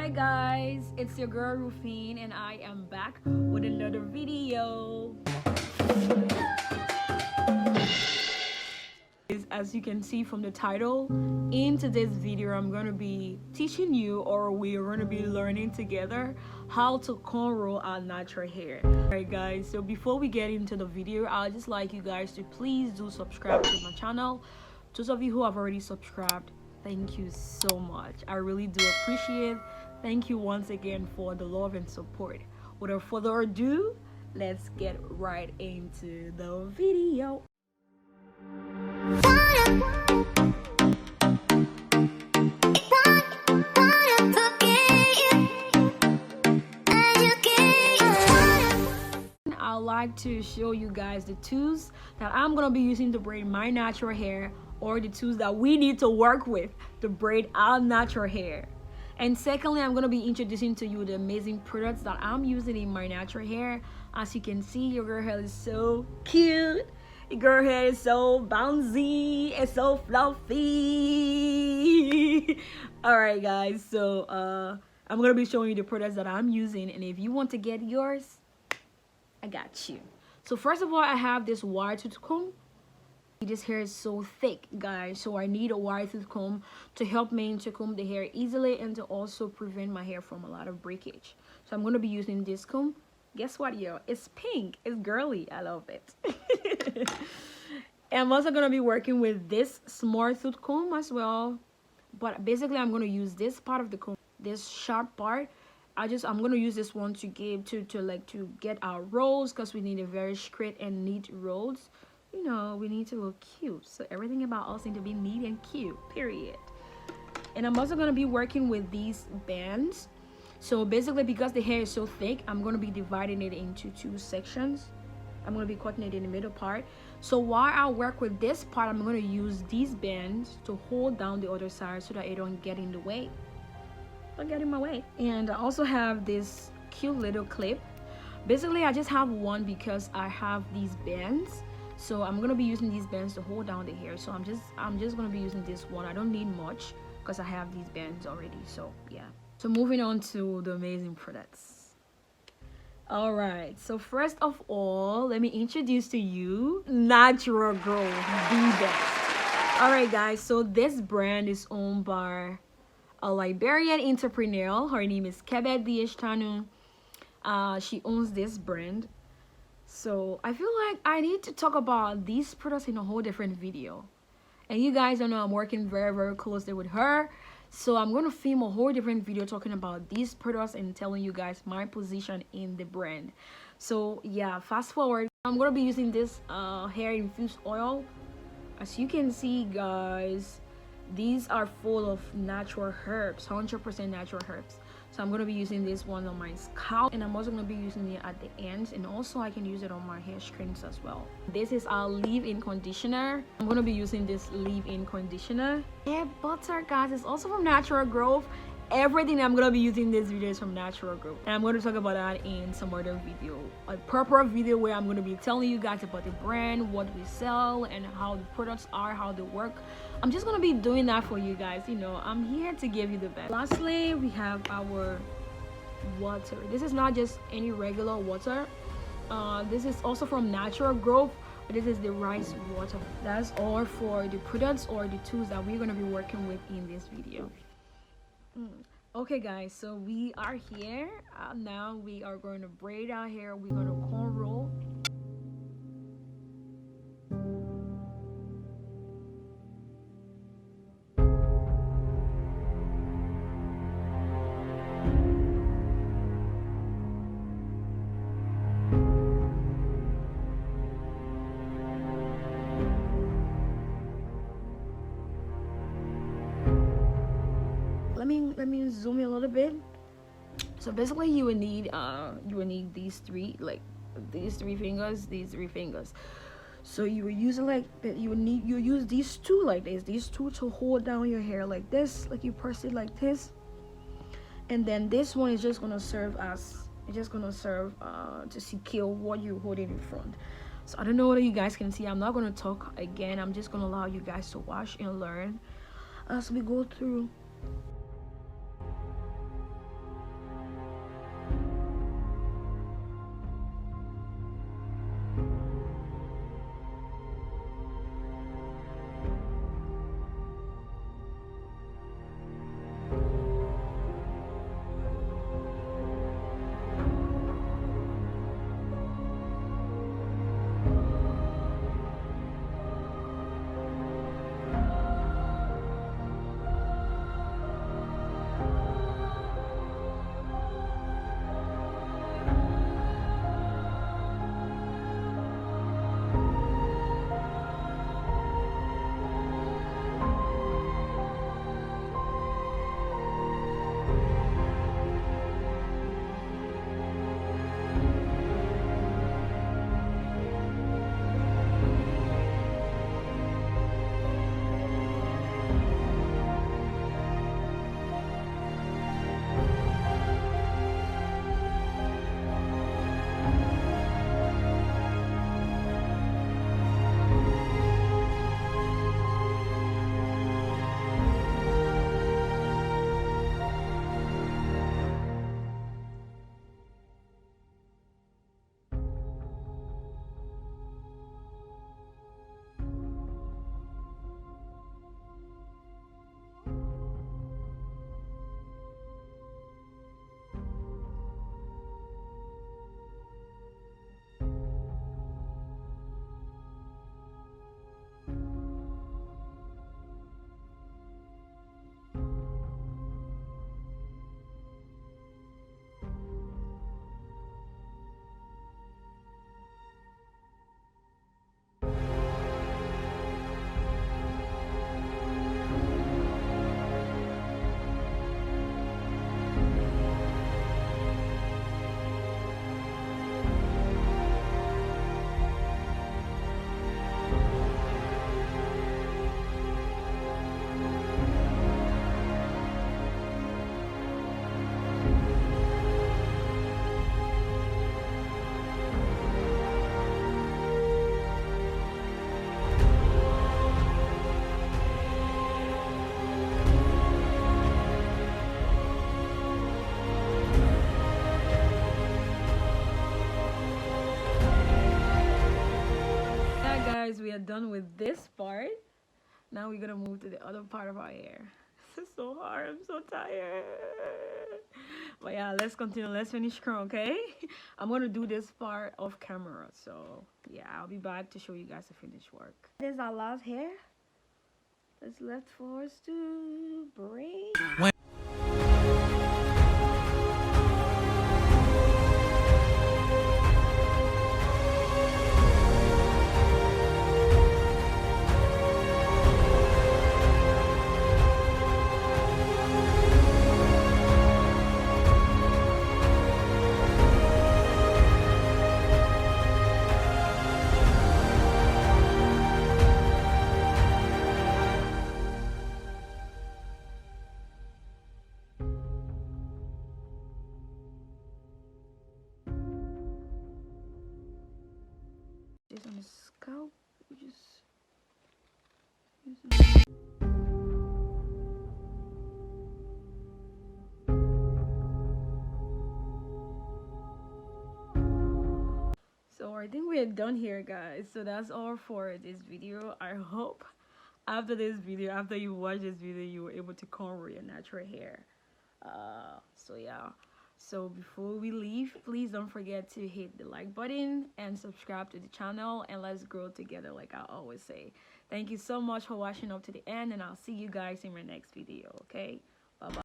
Hi guys, it's your girl Rufine and I am back with another video. As you can see from the title, in today's video I'm going to be teaching you, or we are going to be learning together, how to cornrow our natural hair. Alright guys, so before we get into the video, I'd just like you guys to please do subscribe to my channel. Those of you who have already subscribed, thank you so much. I really do appreciate it. Thank you once again for the love and support. Without further ado, let's get right into the video. I'd like to show you guys the tools that I'm gonna be using to braid my natural hair, or the tools that we need to work with to braid our natural hair. And secondly, I'm gonna be introducing to you the amazing products that I'm using in my natural hair. As you can see, your girl hair is so cute. Your girl hair is so bouncy and so fluffy. All right guys, so I'm gonna be showing you the products that I'm using, and if you want to get yours, I got you. So first of all, I have this wire tooth comb. This hair is so thick, guys, so I need a wire tooth comb to help me to comb the hair easily and to also prevent my hair from a lot of breakage. So I'm going to be using this comb. Guess what, yo? It's pink. It's girly. I love it. And I'm also going to be working with this small tooth comb as well. But basically, I'm going to use this part of the comb, this sharp part. I'm going to use this one to give to get our rolls, because we need a very straight and neat rolls. You know, we need to look cute, so everything about us need to be neat and cute, period. And I'm also going to be working with these bands. So basically, because the hair is so thick, I'm going to be dividing it into two sections. I'm going to be cutting it in the middle part. So while I work with this part, I'm going to use these bands to hold down the other side so that it don't get in the way. Don't get in my way. And I also have this cute little clip. Basically, I just have one because I have these bands. So I'm gonna be using these bands to hold down the hair. So I'm just gonna be using this one. I don't need much because I have these bands already. So yeah. So moving on to the amazing products. All right. So first of all, let me introduce to you Natural Growth, the best. All right, guys. So this brand is owned by a Liberian entrepreneur. Her name is Kebet Dieshtanu. She owns this brand. So I feel like I need to talk about these products in a whole different video. And you guys don't know I'm working very closely with her. So I'm going to film a whole different video talking about these products and telling you guys my position in the brand. So yeah, fast forward. I'm going to be using this hair infused oil. As you can see, guys, these are full of natural herbs, 100% natural herbs. So I'm going to be using this one on my scalp, and I'm also going to be using it at the ends, and also I can use it on my hair strings as well. This is our leave-in conditioner. I'm going to be using this leave-in conditioner. Hair butter, guys, it's also from Natural Growth. Everything I'm going to be using this video is from Natural Growth, and I'm going to talk about that in some other video, a proper video where I'm going to be telling you guys about the brand, what we sell, and how the products are, how they work. I'm just going to be doing that for you guys. You know, I'm here to give you the best. Lastly, we have our water. This is not just any regular water. This is also from Natural Growth, but this is the rice water. That's all for the products or the tools that we're going to be working with in this video. Okay guys, so we are here. Now we are going to braid our hair. We're going to cornrow. Let me zoom in a little bit. So basically, you would need these three fingers. So you would use it like you use these two like this, these two to hold down your hair like this, like you press it like this, and then this one is just gonna serve to secure what you're holding in front. So I don't know whether you guys can see. I'm not gonna talk again. I'm just gonna allow you guys to watch and learn as we go through. we are done with this part. Now we're gonna move to the other part of our hair. This is so hard. I'm so tired. But yeah, let's continue. Let's finish curl, okay? I'm gonna do this part off camera. So yeah, I'll be back to show you guys the finished work. This is our last hair. That's left for us to braid. This on the scalp, we just use it. So I think we're done here, guys. So that's all for this video. I hope after this video, after you watch this video, you were able to cornrow your natural hair. So yeah, so before we leave, please don't forget to hit the like button and subscribe to the channel, and let's grow together, like I always say. Thank you so much for watching up to the end, and I'll see you guys in my next video. Okay,